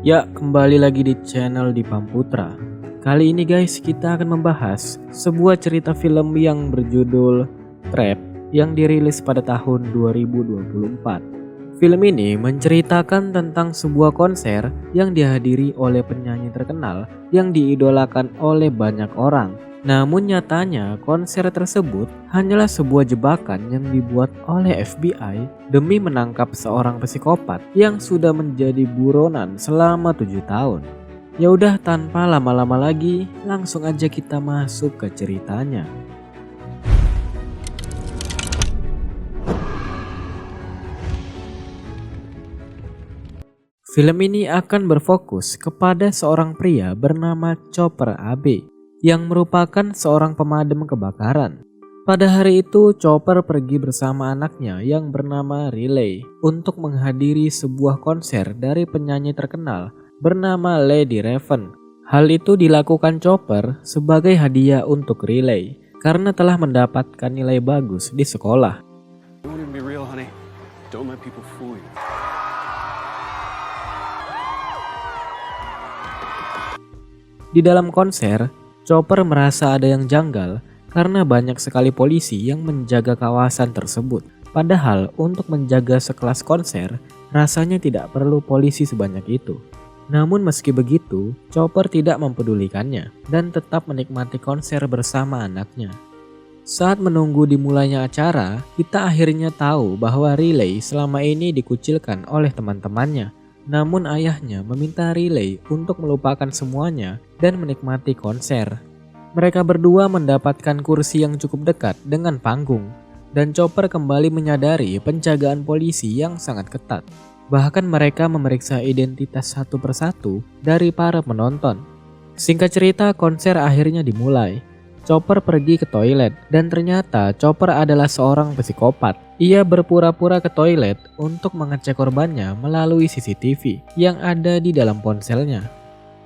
Ya, kembali lagi di channel Dipam Putra. Kali ini guys, kita akan membahas sebuah cerita film yang berjudul Trap yang dirilis pada tahun 2024. Film ini menceritakan tentang sebuah konser yang dihadiri oleh penyanyi terkenal yang diidolakan oleh banyak orang. Namun nyatanya konser tersebut hanyalah sebuah jebakan yang dibuat oleh FBI demi menangkap seorang psikopat yang sudah menjadi buronan selama 7 tahun. Ya udah, tanpa lama-lama lagi, langsung aja kita masuk ke ceritanya. Film ini akan berfokus kepada seorang pria bernama Chopper Abe yang merupakan seorang pemadam kebakaran. Pada hari itu, Chopper pergi bersama anaknya yang bernama Riley untuk menghadiri sebuah konser dari penyanyi terkenal bernama Lady Raven. Hal itu dilakukan Chopper sebagai hadiah untuk Riley karena telah mendapatkan nilai bagus di sekolah. Di dalam konser, Chopper merasa ada yang janggal karena banyak sekali polisi yang menjaga kawasan tersebut. Padahal untuk menjaga sekelas konser, rasanya tidak perlu polisi sebanyak itu. Namun meski begitu, Chopper tidak mempedulikannya dan tetap menikmati konser bersama anaknya. Saat menunggu dimulainya acara, kita akhirnya tahu bahwa Riley selama ini dikucilkan oleh teman-temannya. Namun ayahnya meminta Riley untuk melupakan semuanya dan menikmati konser. Mereka berdua mendapatkan kursi yang cukup dekat dengan panggung, dan Chopper kembali menyadari penjagaan polisi yang sangat ketat. Bahkan mereka memeriksa identitas satu persatu dari para penonton. Singkat cerita, konser akhirnya dimulai. Chopper pergi ke toilet dan ternyata Chopper adalah seorang psikopat. Ia berpura-pura ke toilet untuk mengecek korbannya melalui CCTV yang ada di dalam ponselnya.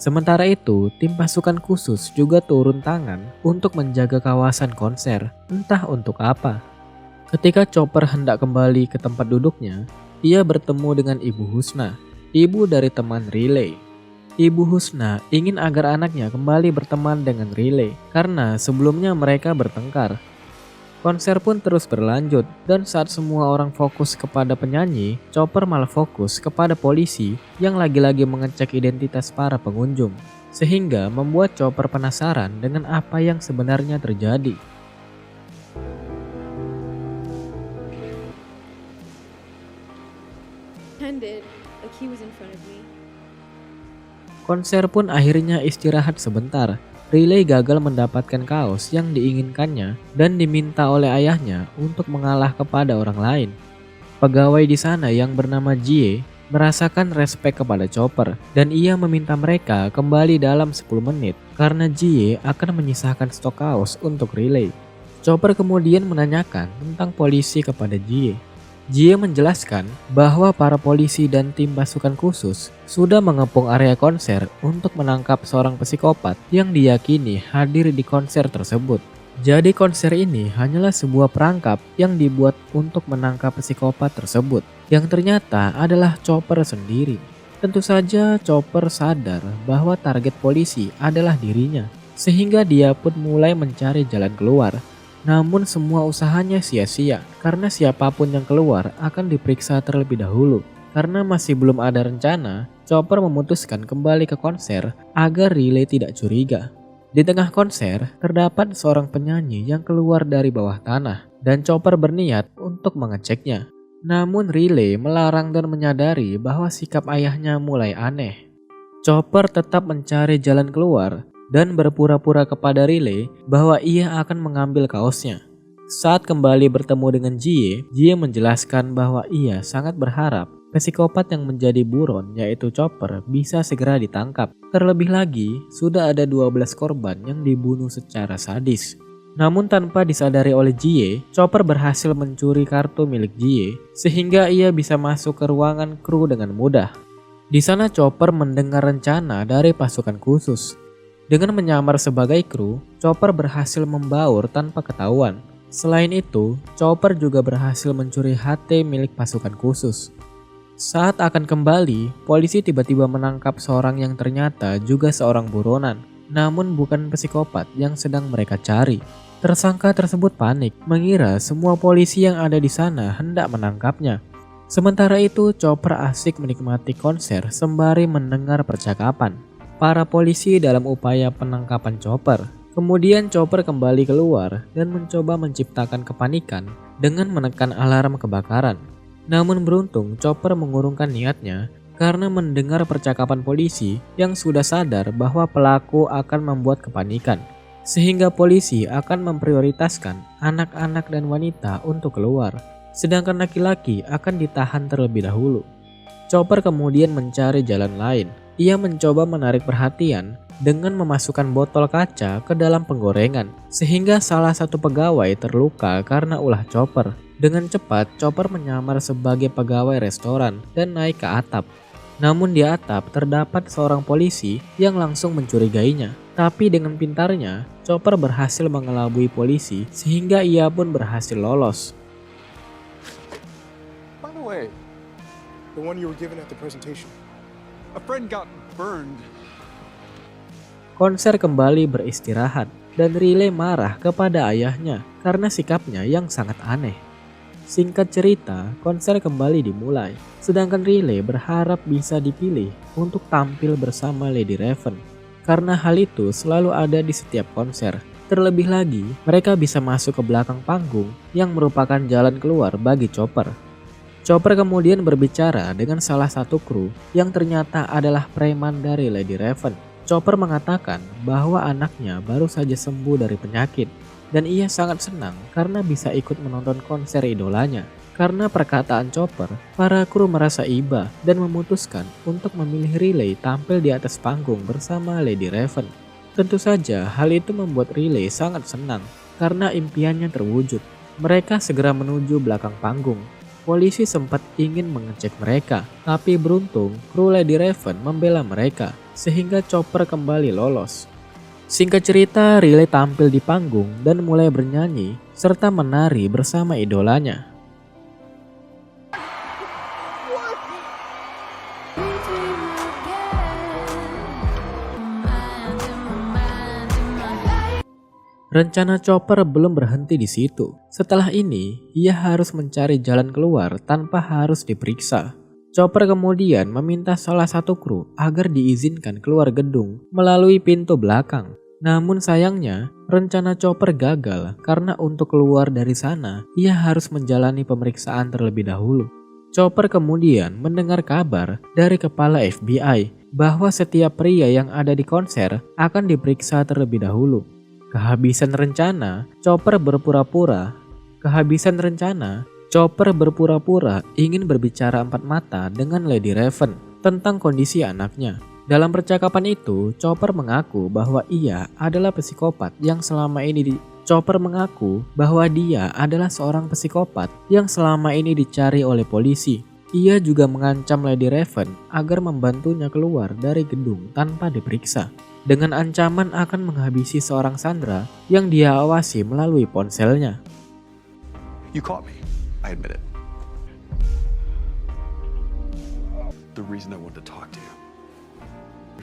Sementara itu, tim pasukan khusus juga turun tangan untuk menjaga kawasan konser, entah untuk apa. Ketika Chopper hendak kembali ke tempat duduknya, ia bertemu dengan Ibu Husna, ibu dari teman Riley. Ibu Husna ingin agar anaknya kembali berteman dengan Riley karena sebelumnya mereka bertengkar. Konser pun terus berlanjut dan saat semua orang fokus kepada penyanyi, Chopper malah fokus kepada polisi yang lagi-lagi mengecek identitas para pengunjung. Sehingga membuat Chopper penasaran dengan apa yang sebenarnya terjadi. Konser pun akhirnya istirahat sebentar. Riley gagal mendapatkan kaos yang diinginkannya dan diminta oleh ayahnya untuk mengalah kepada orang lain. Pegawai di sana yang bernama Jie merasakan respek kepada Chopper dan ia meminta mereka kembali dalam 10 menit karena Jie akan menyisahkan stok kaos untuk Riley. Chopper kemudian menanyakan tentang polisi kepada Jie. Jie menjelaskan bahwa para polisi dan tim pasukan khusus sudah mengepung area konser untuk menangkap seorang psikopat yang diyakini hadir di konser tersebut. Jadi konser ini hanyalah sebuah perangkap yang dibuat untuk menangkap psikopat tersebut, yang ternyata adalah Chopper sendiri. Tentu saja Chopper sadar bahwa target polisi adalah dirinya, sehingga dia pun mulai mencari jalan keluar. Namun semua usahanya sia-sia karena siapapun yang keluar akan diperiksa terlebih dahulu. Karena masih belum ada rencana, Chopper memutuskan kembali ke konser agar Riley tidak curiga. Di tengah konser, terdapat seorang penyanyi yang keluar dari bawah tanah dan Chopper berniat untuk mengeceknya. Namun Riley melarang dan menyadari bahwa sikap ayahnya mulai aneh. Chopper tetap mencari jalan keluar dan berpura-pura kepada Riley bahwa ia akan mengambil kaosnya. Saat kembali bertemu dengan Jie menjelaskan bahwa ia sangat berharap psikopat yang menjadi buron yaitu Chopper bisa segera ditangkap. Terlebih lagi, sudah ada 12 korban yang dibunuh secara sadis. Namun tanpa disadari oleh Jie, Chopper berhasil mencuri kartu milik Jie sehingga ia bisa masuk ke ruangan kru dengan mudah. Di sana Chopper mendengar rencana dari pasukan khusus. Dengan menyamar sebagai kru, Chopper berhasil membaur tanpa ketahuan. Selain itu, Chopper juga berhasil mencuri HT milik pasukan khusus. Saat akan kembali, polisi tiba-tiba menangkap seorang yang ternyata juga seorang buronan, namun bukan psikopat yang sedang mereka cari. Tersangka tersebut panik, mengira semua polisi yang ada di sana hendak menangkapnya. Sementara itu, Chopper asik menikmati konser sembari mendengar percakapan para polisi dalam upaya penangkapan Chopper. Kemudian Chopper kembali keluar dan mencoba menciptakan kepanikan dengan menekan alarm kebakaran. Namun beruntung Chopper mengurungkan niatnya karena mendengar percakapan polisi yang sudah sadar bahwa pelaku akan membuat kepanikan. Sehingga polisi akan memprioritaskan anak-anak dan wanita untuk keluar, sedangkan laki-laki akan ditahan terlebih dahulu. Chopper kemudian mencari jalan lain. Ia mencoba menarik perhatian dengan memasukkan botol kaca ke dalam penggorengan, sehingga salah satu pegawai terluka karena ulah Chopper. Dengan cepat, Chopper menyamar sebagai pegawai restoran dan naik ke atap. Namun di atap terdapat seorang polisi yang langsung mencurigainya. Tapi dengan pintarnya, Chopper berhasil mengelabui polisi sehingga ia pun berhasil lolos. By the way, the one you were given at the presentation, a friend got burned. Konser kembali beristirahat dan Riley marah kepada ayahnya karena sikapnya yang sangat aneh. Singkat cerita, konser kembali dimulai, sedangkan Riley berharap bisa dipilih untuk tampil bersama Lady Raven. Karena hal itu selalu ada di setiap konser. Terlebih lagi, mereka bisa masuk ke belakang panggung yang merupakan jalan keluar bagi Chopper. Chopper kemudian berbicara dengan salah satu kru yang ternyata adalah preman dari Lady Raven. Chopper mengatakan bahwa anaknya baru saja sembuh dari penyakit dan ia sangat senang karena bisa ikut menonton konser idolanya. Karena perkataan Chopper, para kru merasa iba dan memutuskan untuk memilih Riley tampil di atas panggung bersama Lady Raven. Tentu saja hal itu membuat Riley sangat senang karena impiannya terwujud. Mereka segera menuju belakang panggung. Polisi sempat ingin mengecek mereka, tapi beruntung kru Lady Raven membela mereka, sehingga Chopper kembali lolos. Singkat cerita, Riley tampil di panggung dan mulai bernyanyi serta menari bersama idolanya. Rencana Chopper belum berhenti di situ. Setelah ini, ia harus mencari jalan keluar tanpa harus diperiksa. Chopper kemudian meminta salah satu kru agar diizinkan keluar gedung melalui pintu belakang. Namun sayangnya, rencana Chopper gagal karena untuk keluar dari sana, ia harus menjalani pemeriksaan terlebih dahulu. Chopper kemudian mendengar kabar dari kepala FBI bahwa setiap pria yang ada di konser akan diperiksa terlebih dahulu. Kehabisan rencana, Chopper berpura-pura ingin berbicara empat mata dengan Lady Raven tentang kondisi anaknya. Dalam percakapan itu, Chopper mengaku bahwa ia adalah psikopat yang selama ini dia adalah seorang psikopat yang selama ini dicari oleh polisi. Ia juga mengancam Lady Raven agar membantunya keluar dari gedung tanpa diperiksa, dengan ancaman akan menghabisi seorang sandera yang dia awasi melalui ponselnya. You caught me. I admit it. The reason I wanted to talk to you.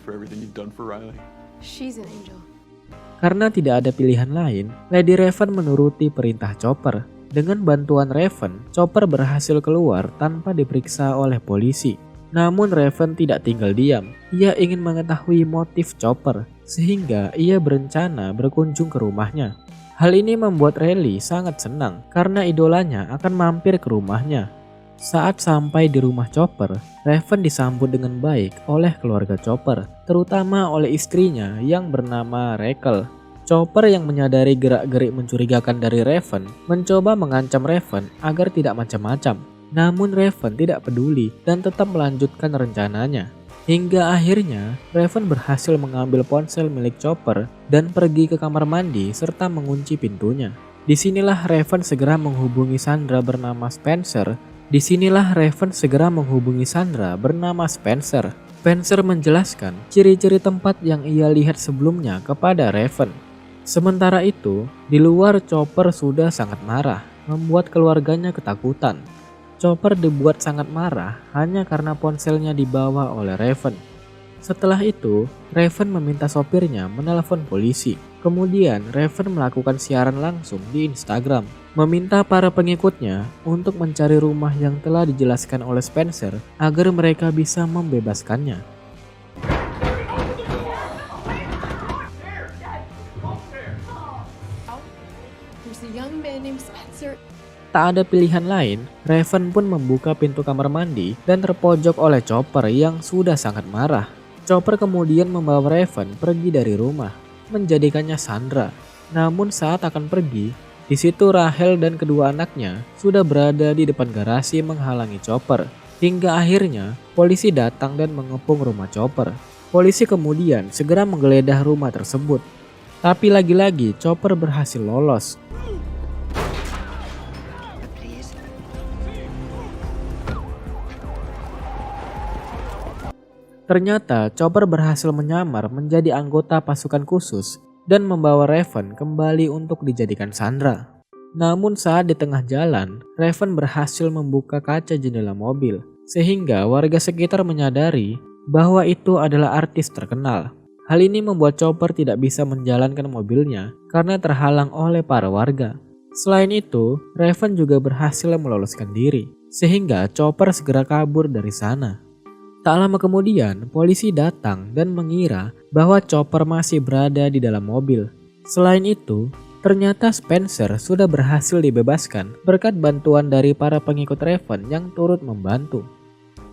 For everything you've done for Riley. She's an angel. Karena tidak ada pilihan lain, Lady Raven menuruti perintah Chopper. Dengan bantuan Raven, Chopper berhasil keluar tanpa diperiksa oleh polisi. Namun Raven tidak tinggal diam. Ia ingin mengetahui motif Chopper, sehingga ia berencana berkunjung ke rumahnya. Hal ini membuat Riley sangat senang karena idolanya akan mampir ke rumahnya. Saat sampai di rumah Chopper, Raven disambut dengan baik oleh keluarga Chopper, terutama oleh istrinya yang bernama Rachel. Chopper yang menyadari gerak-gerik mencurigakan dari Raven mencoba mengancam Raven agar tidak macam-macam. Namun Raven tidak peduli dan tetap melanjutkan rencananya. Hingga akhirnya Raven berhasil mengambil ponsel milik Chopper dan pergi ke kamar mandi serta mengunci pintunya. Disinilah Raven segera menghubungi Sandra bernama Spencer. Spencer menjelaskan ciri-ciri tempat yang ia lihat sebelumnya kepada Raven. Sementara itu, di luar Chopper sudah sangat marah, membuat keluarganya ketakutan. Chopper dibuat sangat marah hanya karena ponselnya dibawa oleh Raven. Setelah itu, Raven meminta sopirnya menelpon polisi. Kemudian Raven melakukan siaran langsung di Instagram, meminta para pengikutnya untuk mencari rumah yang telah dijelaskan oleh Spencer agar mereka bisa membebaskannya. There's a young man named Spencer. Tak ada pilihan lain, Raven pun membuka pintu kamar mandi dan terpojok oleh Chopper yang sudah sangat marah. Chopper kemudian membawa Raven pergi dari rumah, menjadikannya sandera. Namun saat akan pergi, di situ Rachel dan kedua anaknya sudah berada di depan garasi menghalangi Chopper. Hingga akhirnya polisi datang dan mengepung rumah Chopper. Polisi kemudian segera menggeledah rumah tersebut. Tapi lagi-lagi Chopper berhasil lolos. Ternyata Chopper berhasil menyamar menjadi anggota pasukan khusus dan membawa Raven kembali untuk dijadikan sandera. Namun saat di tengah jalan, Raven berhasil membuka kaca jendela mobil sehingga warga sekitar menyadari bahwa itu adalah artis terkenal. Hal ini membuat Chopper tidak bisa menjalankan mobilnya karena terhalang oleh para warga. Selain itu, Raven juga berhasil meloloskan diri sehingga Chopper segera kabur dari sana. Tak lama kemudian, polisi datang dan mengira bahwa Chopper masih berada di dalam mobil. Selain itu, ternyata Spencer sudah berhasil dibebaskan berkat bantuan dari para pengikut Raven yang turut membantu.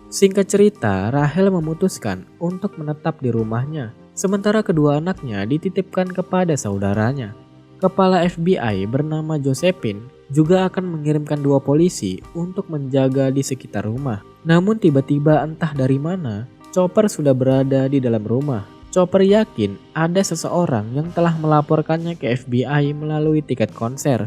Singkat cerita, Rachel memutuskan untuk menetap di rumahnya, sementara kedua anaknya dititipkan kepada saudaranya. Kepala FBI bernama Josephine juga akan mengirimkan 2 polisi untuk menjaga di sekitar rumah. Namun tiba-tiba entah dari mana, Chopper sudah berada di dalam rumah. Chopper yakin ada seseorang yang telah melaporkannya ke FBI melalui tiket konser.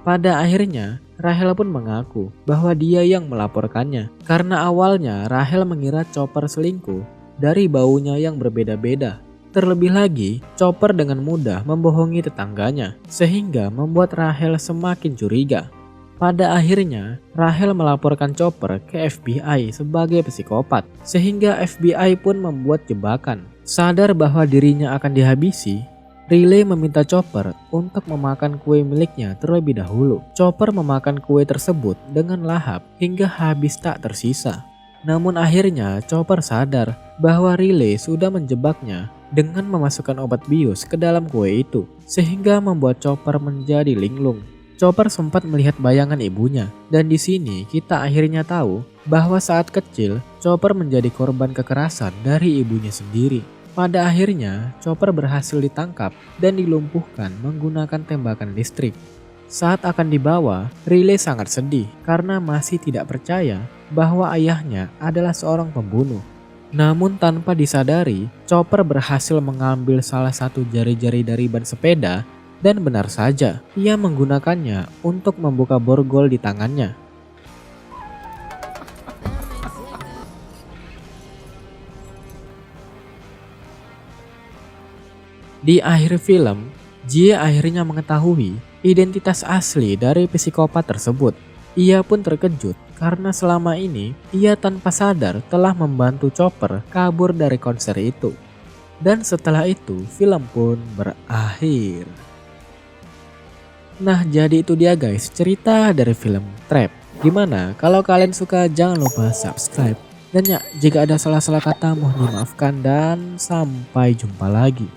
Pada akhirnya, Rachel pun mengaku bahwa dia yang melaporkannya. Karena awalnya Rachel mengira Chopper selingkuh dari baunya yang berbeda-beda. Terlebih lagi, Chopper dengan mudah membohongi tetangganya, sehingga membuat Rachel semakin curiga. Pada akhirnya, Rachel melaporkan Chopper ke FBI sebagai psikopat, sehingga FBI pun membuat jebakan. Sadar bahwa dirinya akan dihabisi, Riley meminta Chopper untuk memakan kue miliknya terlebih dahulu. Chopper memakan kue tersebut dengan lahap hingga habis tak tersisa. Namun akhirnya Chopper sadar bahwa Riley sudah menjebaknya dengan memasukkan obat bius ke dalam kue itu, sehingga membuat Chopper menjadi linglung. Chopper sempat melihat bayangan ibunya, dan di sini kita akhirnya tahu bahwa saat kecil Chopper menjadi korban kekerasan dari ibunya sendiri. Pada akhirnya Chopper berhasil ditangkap dan dilumpuhkan menggunakan tembakan listrik. Saat akan dibawa, Riley sangat sedih karena masih tidak percaya bahwa ayahnya adalah seorang pembunuh. Namun tanpa disadari, Chopper berhasil mengambil salah satu jari-jari dari ban sepeda dan benar saja, ia menggunakannya untuk membuka borgol di tangannya. Di akhir film, Jie akhirnya mengetahui identitas asli dari psikopat tersebut. Ia pun terkejut karena selama ini ia tanpa sadar telah membantu Chopper kabur dari konser itu. Dan setelah itu film pun berakhir. Nah, jadi itu dia guys cerita dari film Trap. Gimana? Kalau kalian suka jangan lupa subscribe. Dan ya, jika ada salah-salah kata mohon dimaafkan dan sampai jumpa lagi.